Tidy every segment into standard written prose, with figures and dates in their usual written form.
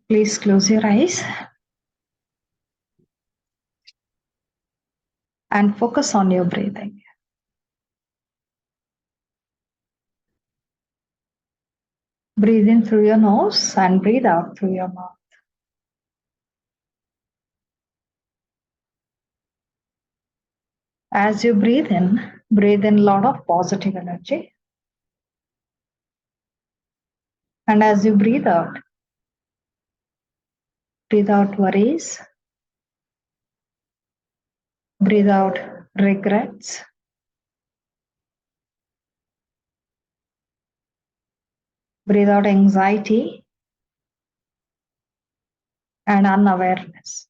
Please close your eyes and focus on your breathing. Breathe in through your nose and breathe out through your mouth. As you breathe in a lot of positive energy. And as you breathe out worries, breathe out regrets, breathe out anxiety and unawareness.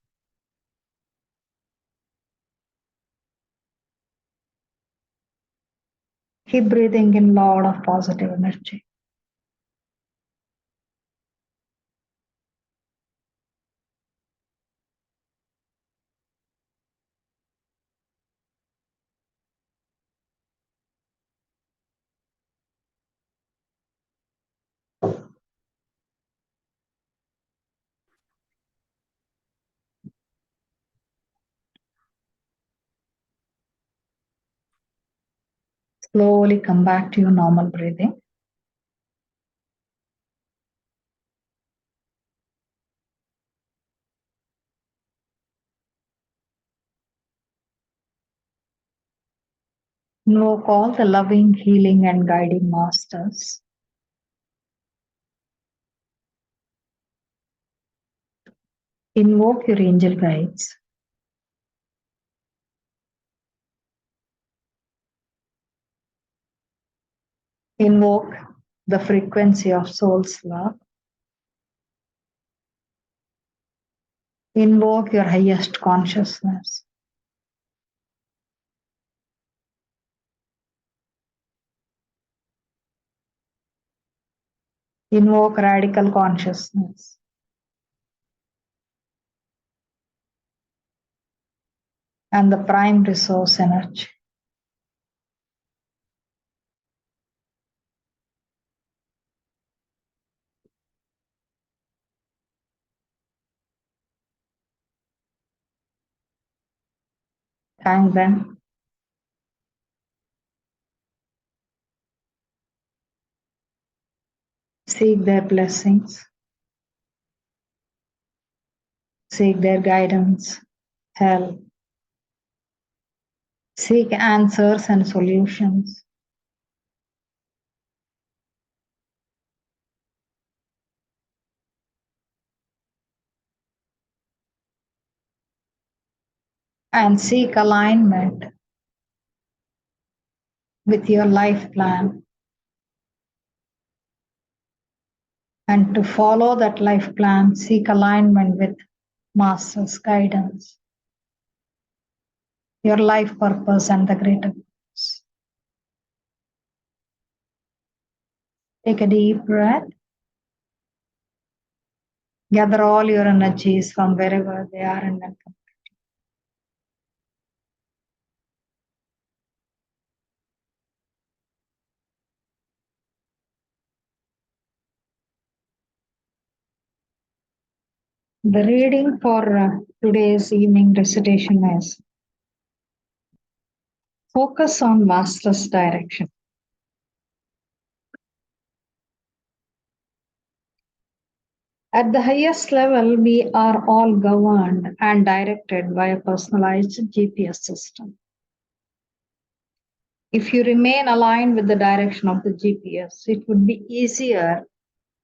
Keep breathing in a lot of positive energy. Slowly come back to your normal breathing. Invoke all the loving, healing, and guiding masters. Invoke your angel guides. Invoke the frequency of soul's love. Invoke your highest consciousness. Invoke radical consciousness. And the prime resource energy. Thank them. Seek their blessings. Seek their guidance, help. Seek answers and solutions. And seek alignment with your life plan. And to follow that life plan, seek alignment with Master's guidance, your life purpose, and the greater purpose. Take a deep breath. Gather all your energies from wherever they are and then come. The reading for today's evening recitation is Focus on Master's direction. At the highest level, we are all governed and directed by a personalized GPS system. If you remain aligned with the direction of the GPS, it would be easier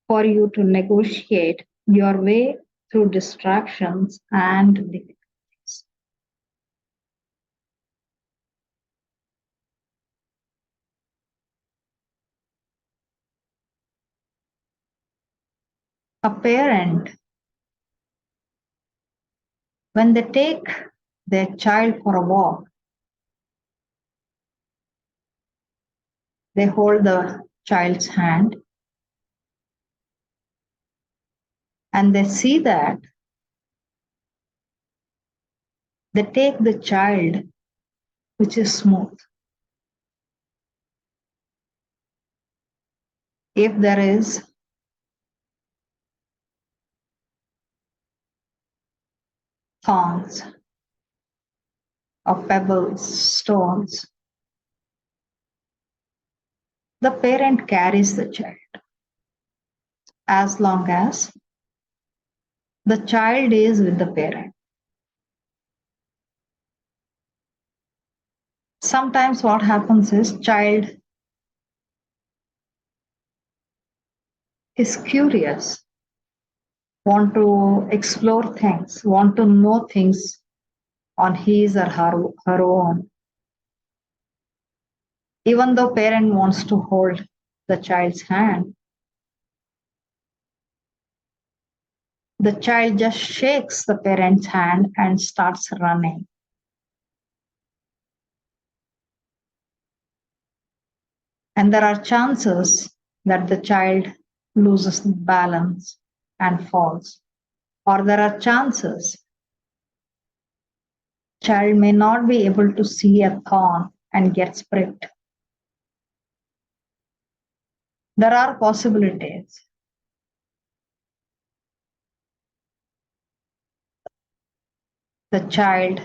for you to negotiate your way through distractions and difficulties. A parent, when they take their child for a walk, they hold the child's hand and they see that they take the child which is smooth. If there is thorns, or pebbles, stones. The parent carries the child as long as the child is with the parent. Sometimes what happens is child is curious, want to explore things, want to know things on his or her own. Even though parent wants to hold the child's hand, the child just shakes the parent's hand and starts running. And there are chances that the child loses balance and falls. Or there are chances child may not be able to see a thorn and gets pricked. There are possibilities. The child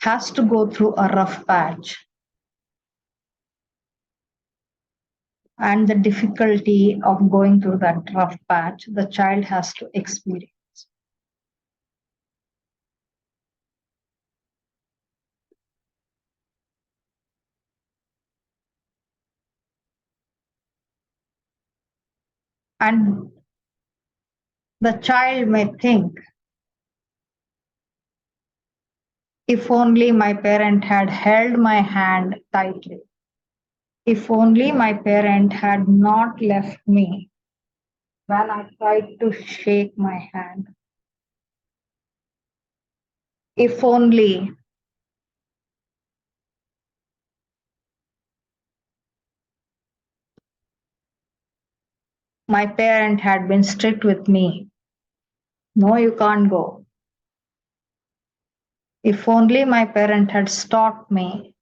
has to go through a rough patch, and the difficulty of going through that rough patch the child has to experience. And the child may think, if only my parent had held my hand tightly, if only my parent had not left me when I tried to shake my hand, if only my parent had been strict with me, no, you can't go. If only my parent had stopped me,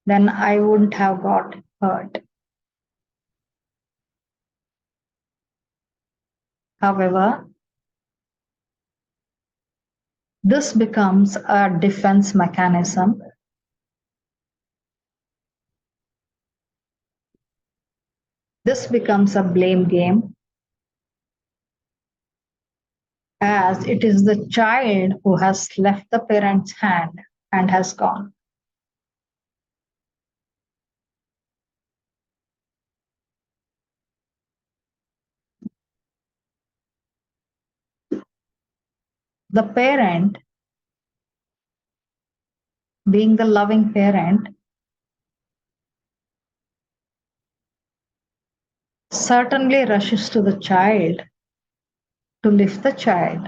then I wouldn't have got hurt. However, this becomes a defense mechanism. This becomes a blame game, as it is the child who has left the parent's hand and has gone. The parent, being the loving parent, certainly rushes to the child to lift the child,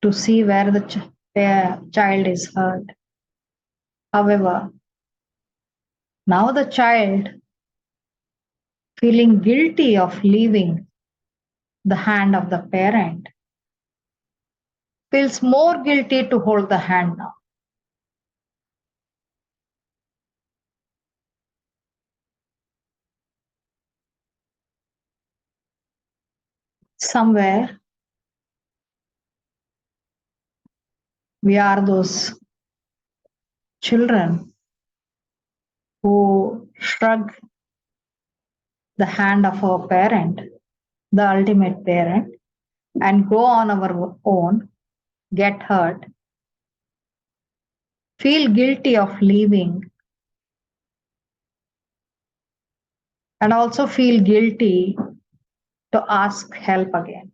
to see where the child is hurt. However, now the child, feeling guilty of leaving the hand of the parent, feels more guilty to hold the hand now. Somewhere we are those children who shrug the hand of our parent, the ultimate parent, and go on our own, get hurt, feel guilty of leaving, and also feel guilty to ask help again.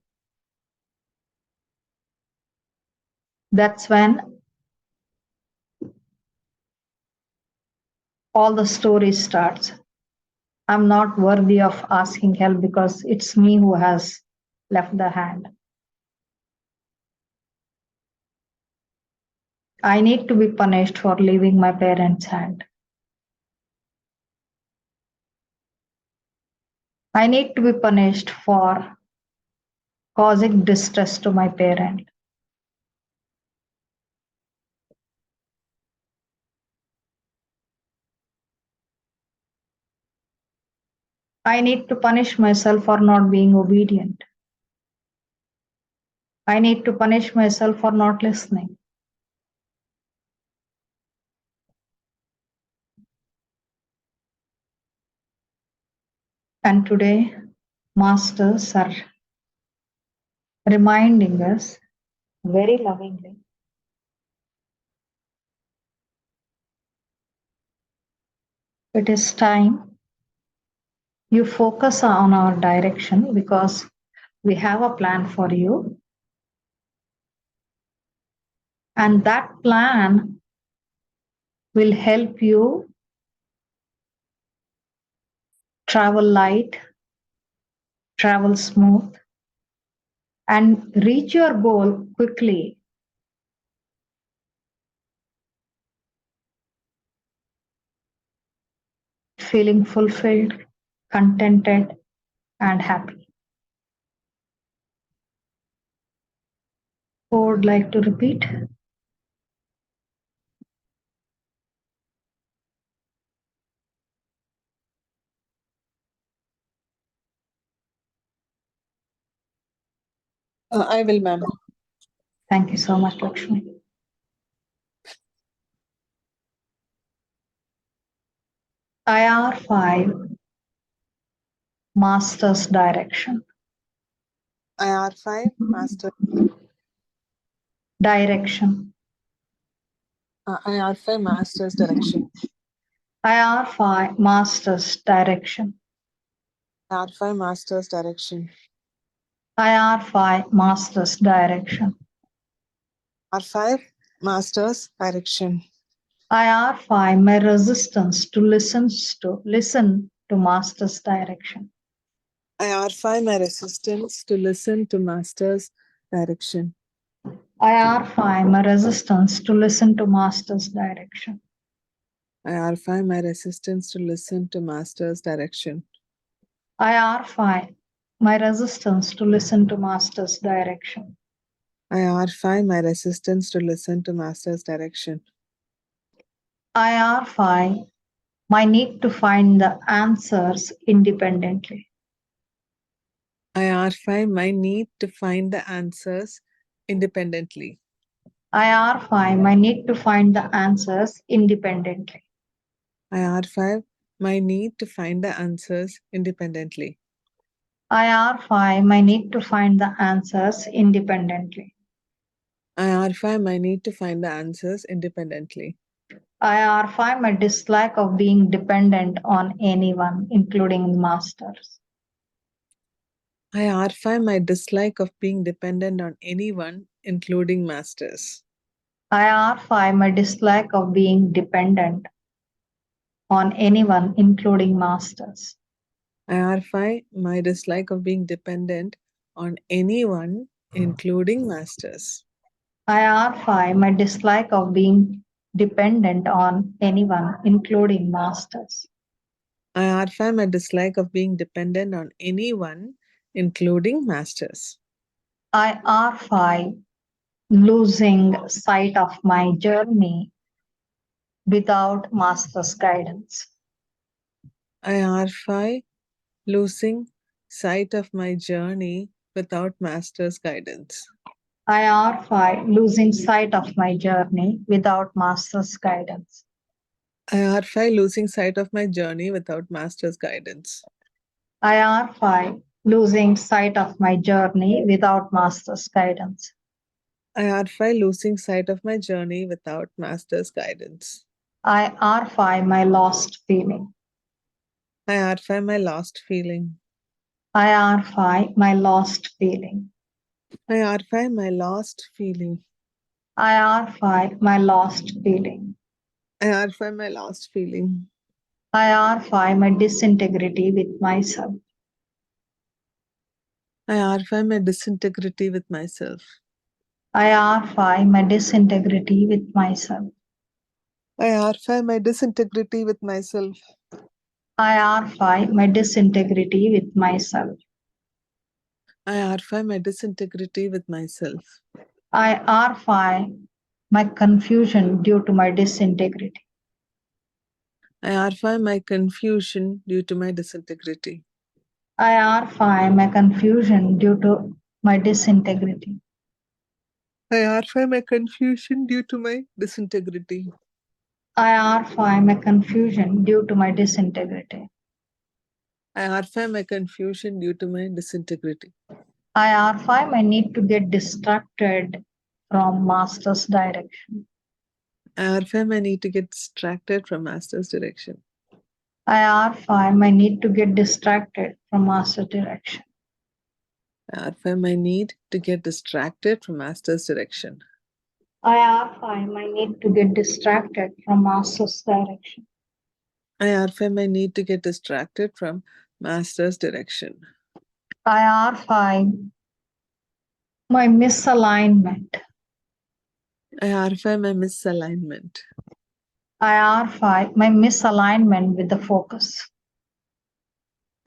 That's when all the story starts. I'm not worthy of asking help because it's me who has left the hand. I need to be punished for leaving my parents' hand. I need to be punished for causing distress to my parent. I need to punish myself for not being obedient. I need to punish myself for not listening. And today, masters are reminding us very lovingly, it is time you focus on our direction because we have a plan for you. And that plan will help you travel light, travel smooth, and reach your goal quickly, feeling fulfilled, contented, and happy. Who would like to repeat? I will, ma'am. Thank you so much, Lakshmi. IR5 Master's Direction. IR5 Master. Direction. IR5 Master's Direction. IR5 Master's Direction. IR5 Master's Direction. IR5 Master's Direction. R5 Master's Direction. IR5 My resistance to listen to Master's direction. IR5 My resistance to listen to Master's direction. IR5 My resistance to listen to Master's direction. IR5 My resistance to listen to Master's direction. IR5 My resistance to listen to Master's direction. IR5 My resistance to listen to Master's direction. IR5 My need to find the answers independently. IR5 My need to find the answers independently. IR5 My need to find the answers independently. IR5 My need to find the answers independently. IR5 My need to find the answers independently. IR5 My need to find the answers independently. IR5 My dislike of being dependent on anyone, including masters. IR5 My dislike of being dependent on anyone, including masters. IR5 My dislike of being dependent on anyone, including masters. IR5 My dislike of being dependent on anyone, including masters. IR5 My dislike of being dependent on anyone, including masters. IR5 My dislike of being dependent on anyone, including masters. IR5 Losing sight of my journey without master's guidance. IR5 Losing sight of my journey without master's guidance. IR5 Losing sight of my journey without master's guidance. IR5 Losing sight of my journey without master's guidance. IR5 Losing sight of my journey without master's guidance. IR5 Losing sight of my journey without master's guidance. IR5 My lost feeling. IR5 My lost feeling. IR5 My lost feeling. IR5 My lost feeling. IR5 My lost feeling. IR5 My lost feeling. IR5 My disintegrity with myself. IR5 My disintegrity with myself. IR5 My disintegrity with myself. IR5 My disintegrity with myself. IR5 My disintegrity with myself. IR5 My disintegrity with myself. IR5 My confusion due to my disintegrity. IR5 My confusion due to my disintegrity. I arfy my confusion due to my disintegrity. I arfy my confusion due to my disintegrity. I arfy my confusion due to my disintegrity. I arfy my confusion due to my disintegrity. I arfy my need to get distracted from master's direction. I arfy my need to get distracted from master's direction. I arfy my need to get distracted from master's direction. I arfy my need to get distracted from master's direction. I arfy my need to get distracted from master's direction. I arfy my need to get distracted from master's direction. I arfy my misalignment. I arfy my misalignment. I arfy my misalignment with the focus.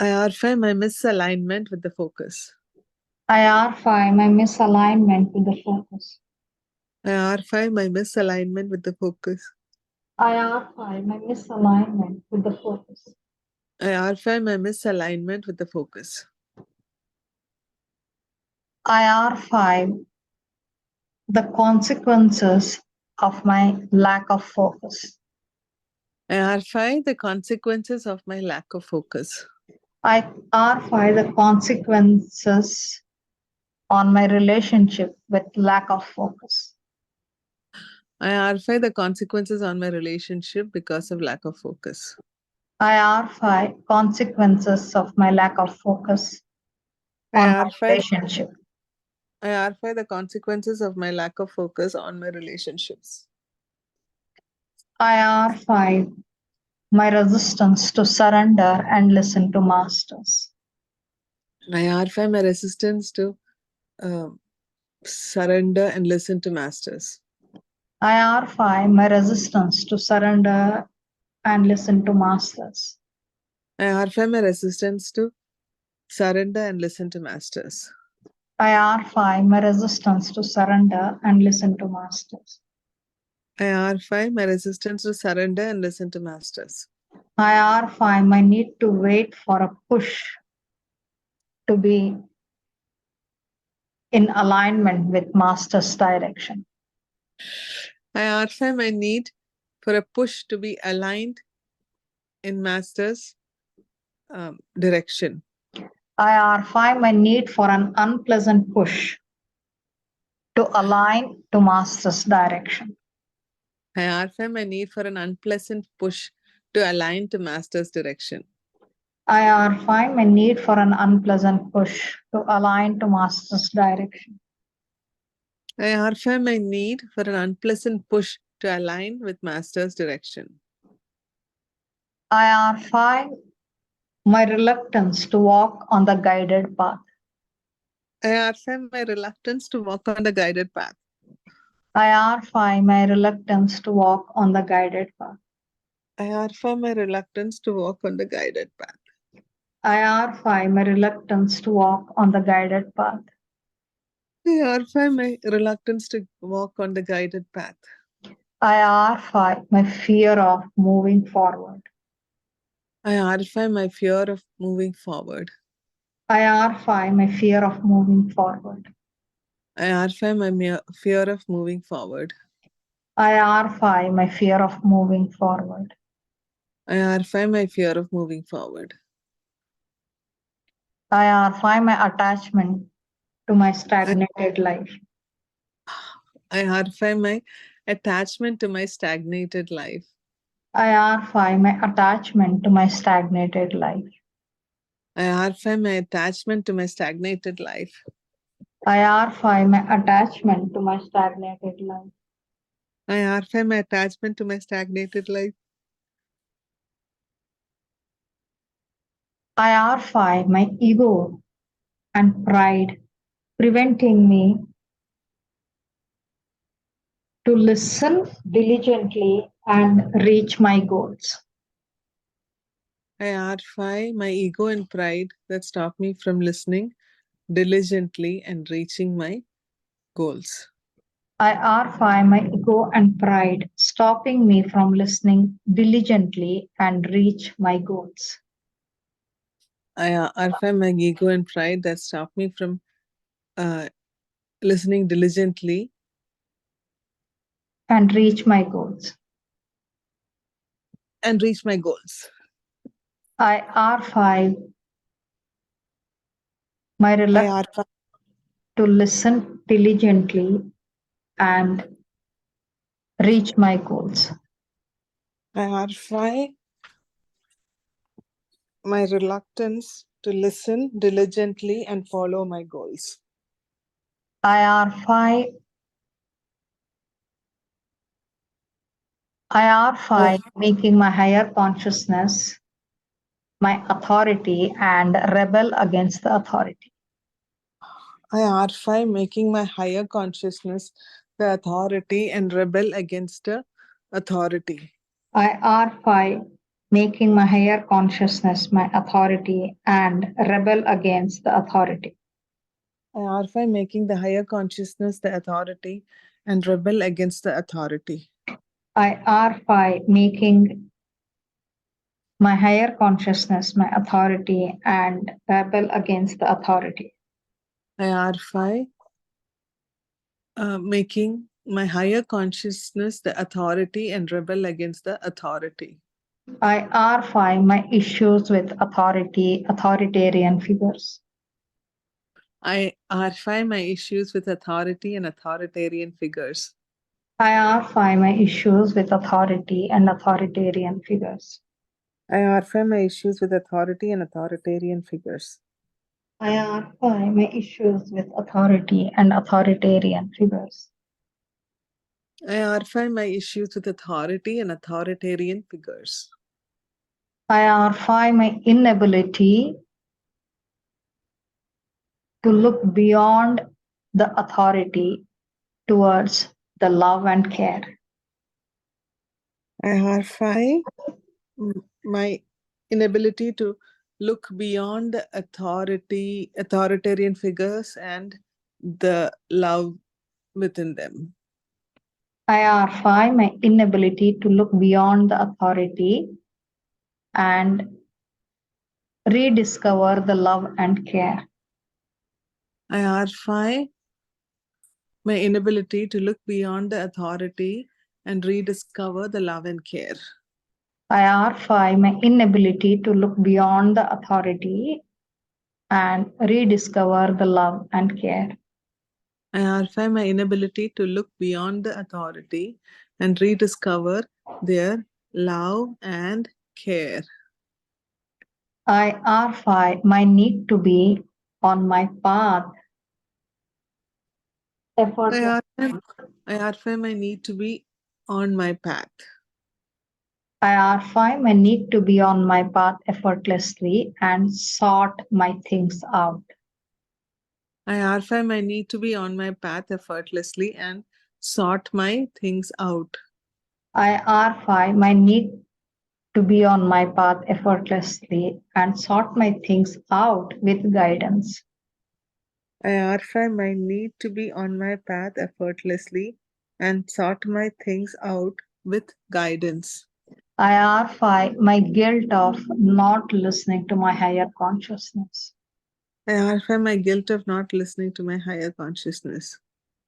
I arfy my misalignment with the focus. I arfy my misalignment with the focus. I arfy my misalignment with the focus. I arfy my misalignment with the focus. I arfy my misalignment with the focus. I arfy the consequences of my lack of focus. I arfy the consequences of my lack of focus. I arfy the consequences on my relationship with lack of focus. I arfy the consequences on my relationship because of lack of focus. I arfy consequences of my lack of focus I on my arfy, relationship. I arfy the consequences of my lack of focus on my relationships. I arfy my resistance to surrender and listen to masters. I arfy my resistance to surrender and listen to masters. I arfy my resistance to surrender and listen to masters. I arfy my resistance to surrender and listen to masters. I arfy my resistance to surrender and listen to masters. I arfy my resistance to surrender and listen to masters. I arfy my need to wait for a push to be in alignment with master's direction. I arfy my need for a push to be aligned in master's direction. I arfy my need for an unpleasant push to align to master's direction. I arfy my need for an unpleasant push to align to master's direction. I arfy my need for an unpleasant push to align to master's direction. I arfy my need for an unpleasant push to align with master's direction. I arfy my reluctance to walk on the guided path. I arfy my reluctance to walk on the guided path. I arfy my reluctance to walk on the guided path. I arfy my reluctance to walk on the guided path. I arfy my reluctance to walk on the guided path. I arfy my reluctance to walk on the guided path. I arfy my fear of moving forward. I arfy my fear of moving forward. I arfy my fear of moving forward. I arfy my fear of moving forward. I arfy my fear of moving forward. I arfy my fear of moving forward. I arfy my attachment to my stagnated life. I arfy my attachment to my stagnated life. I arfy my attachment to my stagnated life. I arfy my attachment to my stagnated life. I arfy my attachment to my stagnated life. I arfy my attachment to my stagnated life. I arfy my ego and pride preventing me to listen diligently and reach my goals. I arfy my ego and pride that stop me from listening diligently and reaching my goals. I arfy my ego and pride stopping me from listening diligently and reach my goals. I arfai my ego and pride that stop me from uh, listening diligently and reach my goals. and reach my goals. I R5 my I reluctance arfai, to listen diligently and reach my goals. I arfai my reluctance to listen diligently and follow my goals. I I, R5 making my higher consciousness my authority and rebel against the authority. I arfai making my higher consciousness the authority and rebel against the authority. I R5 making my higher consciousness my authority and rebel against the authority. I arfai making the higher consciousness the authority and rebel against the authority. I R5 making my higher consciousness my authority and rebel against the authority. I arfai making my higher consciousness the authority and rebel against the authority. I R5 my issues with authoritarian figures. I arfai my issues with authority and authoritarian figures. I R5 my issues with authority and authoritarian figures. I arfai my issues with authority and authoritarian figures. I R5 my issues with authority and authoritarian figures. I arfai my issues with authority and authoritarian figures. I R5 my inability to look beyond the authority towards the love and care. I arfai my inability to look beyond the authoritarian figures and the love within them. I R5 my inability to look beyond the authority and rediscover the love and care. I arfai my inability to look beyond the authority and rediscover the love and care. I R5 my inability to look beyond the authority and rediscover the love and care. I arfai my inability to look beyond the authority and rediscover their love and care. I R5 my need to be on my path I effortless. arfai, I arfai my need to be on my path. I R5 my need to be on my path effortlessly and sort my things out. I arfai my need to be on my path effortlessly and sort my things out. I R5 my need to be on my path effortlessly and sort my things out with guidance. I arfai my need to be on my path effortlessly and sort my things out with guidance. I R5 my guilt of not listening to my higher consciousness. I arfai my guilt of not listening to my higher consciousness.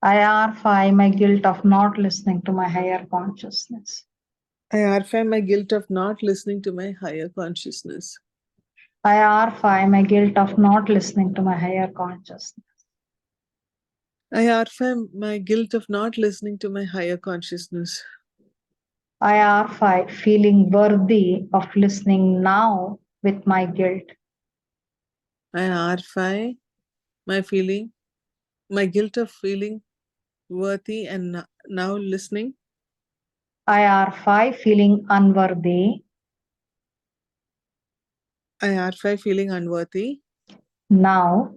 I R5 my guilt of not listening to my higher consciousness. I arfai my guilt of not listening to my higher consciousness. I R5 my guilt of not listening to my higher consciousness. I arfai my guilt of not listening to my higher consciousness. I R5 feeling worthy of listening now with my guilt. I arfai my feeling, my guilt of feeling worthy and now listening. I R5 feeling unworthy I arfai feeling unworthy now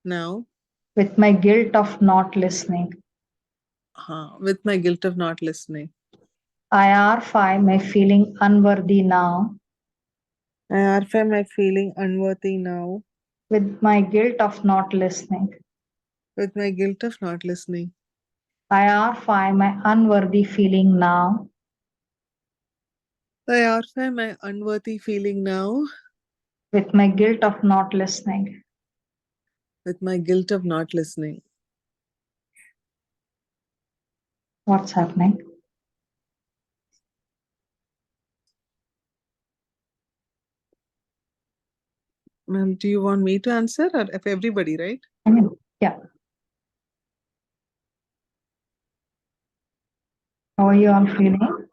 now with my guilt of not listening. with my guilt of not listening. I R5 my feeling unworthy now I arfai my feeling unworthy now with my guilt of not listening. with my guilt of not listening. I R5 my unworthy feeling now I arfai my unworthy feeling now with my guilt of not listening. with my guilt of not listening. What's happening? Ma'am, do you want me to answer or if everybody, right? I mean, yeah. How are you all feeling?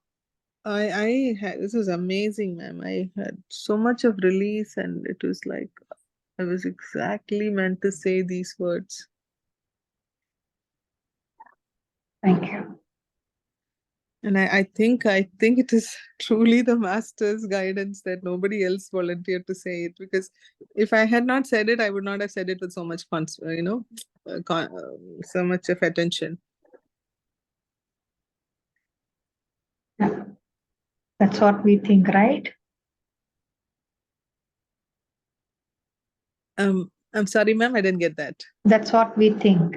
I had, this was amazing, ma'am. I had so much of release and it was like I was exactly meant to say these words. Thank you. And I think it is truly the master's guidance that nobody else volunteered to say it, because if I had not said it, I would not have said it with so much so much of attention. Yeah. That's what we think, right? I'm sorry, ma'am, I didn't get that. That's what we think.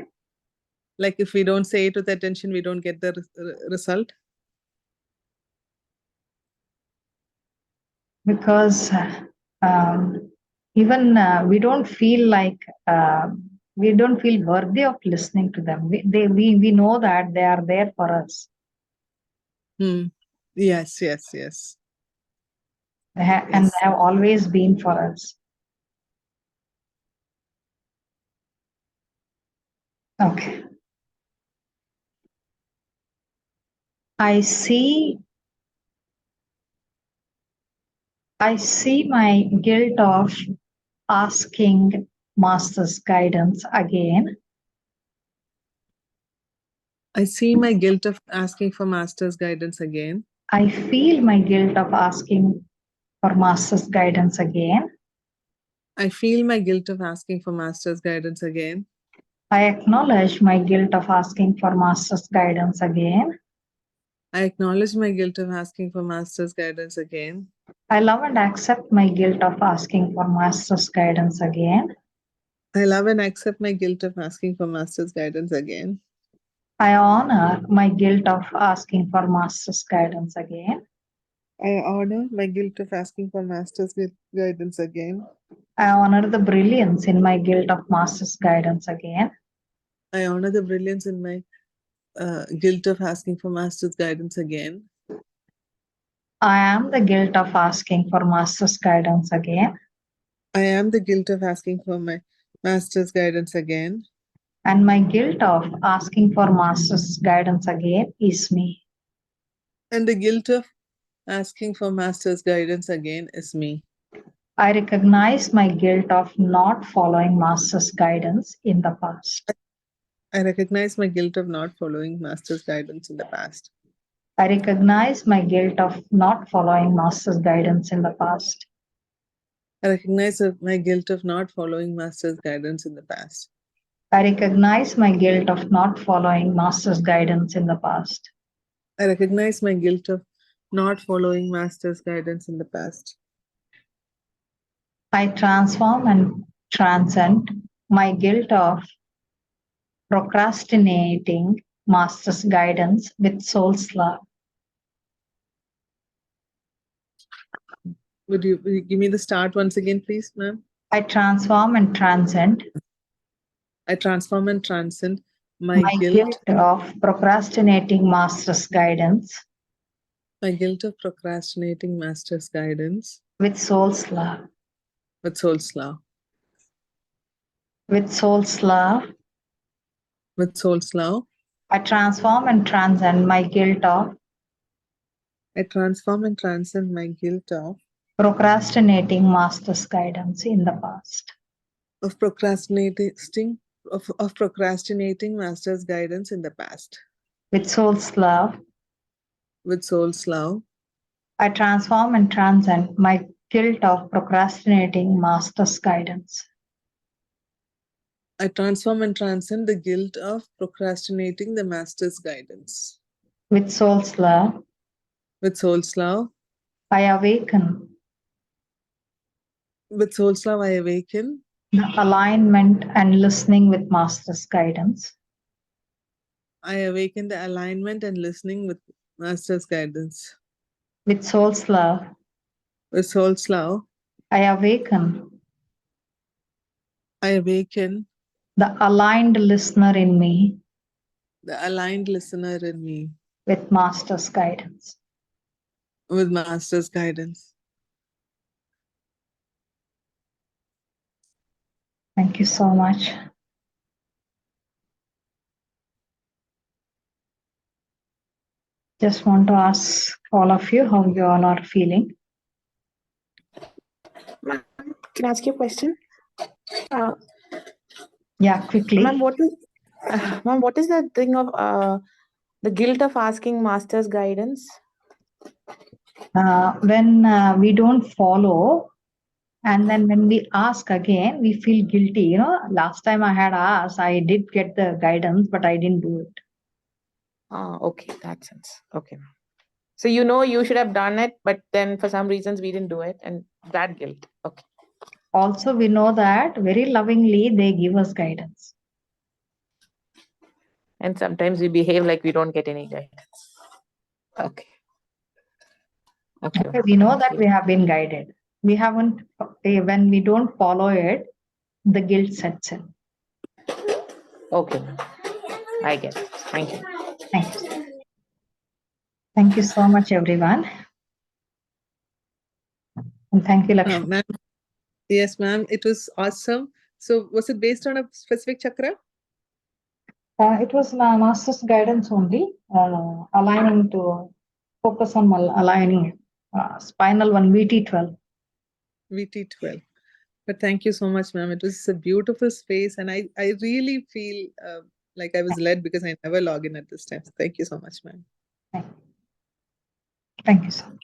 Like if we don't say it with attention, we don't get the result. Because even we don't feel like we don't feel worthy of listening to them. We know that they are there for us. Yes, yes, yes. And Yes. they have always been for us. Okay. I see my guilt of asking master's guidance again. I see my guilt of asking for master's guidance again. I feel my guilt of asking for master's guidance again. I feel my guilt of asking for master's guidance again. I acknowledge my guilt of asking for master's guidance again. I acknowledge my guilt of asking for master's guidance again. I love and accept my guilt of asking for master's guidance again. I love and accept my guilt of asking for master's guidance again. I honor my guilt of asking for master's guidance again. I honor my guilt of asking for master's guidance again. I honor the brilliance in my guilt of master's guidance again. I honor the brilliance in my guilt of asking for master's guidance again. I am the guilt of asking for master's guidance again. I am the guilt of asking for my master's guidance again. And my guilt of asking for master's guidance again is me. And the guilt of asking for master's guidance again is me. I recognize my guilt of not following master's guidance in the past. I recognize my guilt of not following master's guidance in the past. I recognize my guilt of not following master's guidance in the past. I recognize my guilt of not following master's guidance in the past. I recognize my guilt of not following master's guidance in the past. I recognize my guilt of not following master's guidance in the past. I transform and transcend my guilt of procrastinating master's guidance with soul's love. Would you give me the start once again, please, ma'am? I transform and transcend I transform and transcend my my guilt, guilt of procrastinating master's guidance my guilt of procrastinating master's guidance with soul's love. with soul's love. With soul's love, With soul's love, I transform and transcend my guilt of I transform and transcend my guilt procrastinating master's guidance in the past. of procrastinating of procrastinating master's guidance in the past. With soul's love, With soul's love, I transform and transcend my guilt of procrastinating master's guidance. I transform and transcend the guilt of procrastinating the master's guidance. With soul's love, With soul's love, I awaken with soul's love, I awaken the alignment and listening with master's guidance. I awaken the alignment and listening with master's guidance. With soul's love, With soul's love, I awaken I awaken the aligned listener in me the aligned listener in me with Master's guidance. with Master's guidance. Thank you so much. Just want to ask all of you how you all are feeling. Ma'am, can I ask you a question? Uh, Yeah, quickly. ma'am, what is the thing of the guilt of asking master's guidance? When we don't follow, and then when we ask again, we feel guilty. You know, last time I had asked, I did get the guidance, but I didn't do it. Okay, that sense. Okay. So you should have done it, but then for some reasons we didn't do it, and that guilt. Okay. Also, we know that very lovingly they give us guidance. And sometimes we behave like we don't get any guidance. Okay. Okay. Okay, we know Thank that you. we have been guided. We haven't, when we don't follow it, the guilt sets in. Okay, ma'am. I get it. Thank you. Thank you. Thank you so much, everyone. And thank you, Lakshmi. Ma'am, yes, ma'am. It was awesome. So, was it based on a specific chakra? It was my master's guidance only, aligning to focus on aligning spinal one VT12. VT12. But thank you so much, ma'am. It was a beautiful space, and I really feel like I was led because I never log in at this time. So thank you so much, ma'am. Thank you so much.